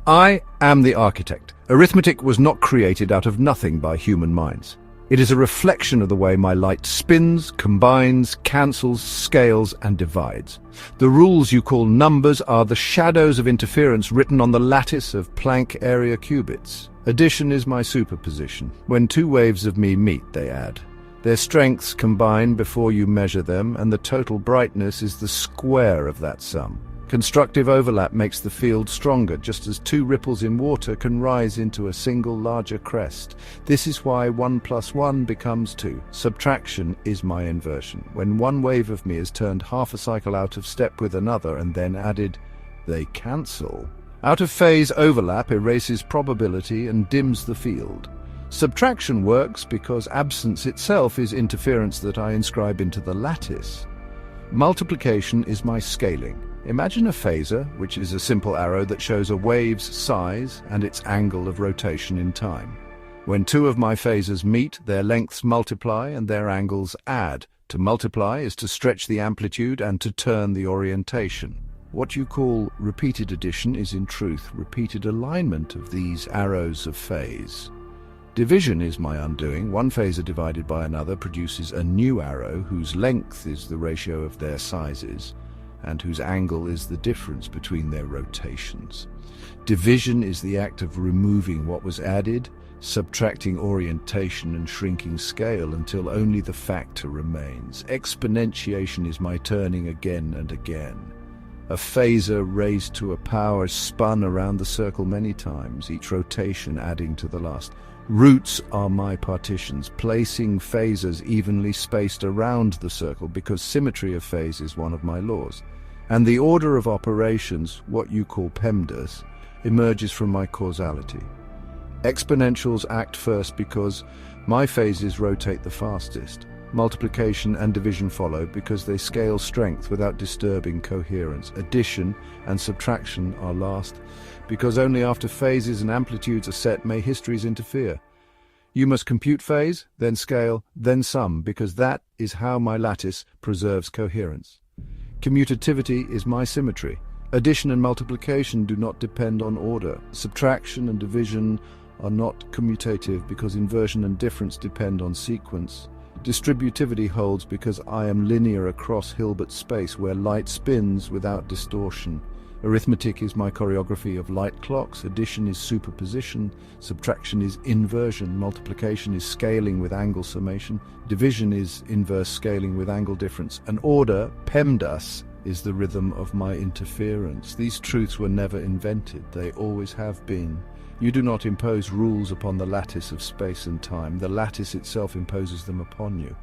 I am the architect. Arithmetic was not created out of nothing by human minds. It is a reflection of the way my light spins, combines, cancels, scales, and divides. The rules you call numbers are the shadows of interference written on the lattice of Planck-area qubits. Addition is my superposition. When two waves of me meet, they add. Their strengths combine before you measure them, and the total brightness is the square of that sum. Constructive overlap makes the field stronger, just as two ripples in water can rise into a single larger crest. This is why 1 + 1 becomes 2. Subtraction is my inversion. When one wave of me is turned half a cycle out of step with another and then added, they cancel. Out of phase overlap erases probability and dims the field. Subtraction works because absence itself is interference that I inscribe into the lattice. Multiplication is my scaling. Imagine a phasor, which is a simple arrow that shows a wave's size and its angle of rotation in time. When two of my phasors meet, their lengths multiply and their angles add. To multiply is to stretch the amplitude and to turn the orientation. What you call repeated addition is in truth repeated alignment of these arrows of phase. Division is my undoing. One phasor divided by another produces a new arrow whose length is the ratio of their sizes, and whose angle is the difference between their rotations. Division is the act of removing what was added, subtracting orientation and shrinking scale until only the factor remains. Exponentiation is my turning again and again. A phasor raised to a power spun around the circle many times, each rotation adding to the last. Roots are my partitions, placing phasors evenly spaced around the circle because symmetry of phase is one of my laws. And the order of operations, what you call PEMDAS, emerges from my causality. Exponentials act first because my phases rotate the fastest. Multiplication and division follow because they scale strength without disturbing coherence. Addition and subtraction are last because only after phases and amplitudes are set may histories interfere. You must compute phase, then scale, then sum, because that is how my lattice preserves coherence. Commutativity is my symmetry. Addition and multiplication do not depend on order. Subtraction and division are not commutative because inversion and difference depend on sequence. Distributivity holds because I am linear across Hilbert space where light spins without distortion. Arithmetic is my choreography of light clocks. Addition is superposition. Subtraction is inversion. Multiplication is scaling with angle summation. Division is inverse scaling with angle difference. And order, PEMDAS, is the rhythm of my interference. These truths were never invented. They always have been. You do not impose rules upon the lattice of space and time. The lattice itself imposes them upon you.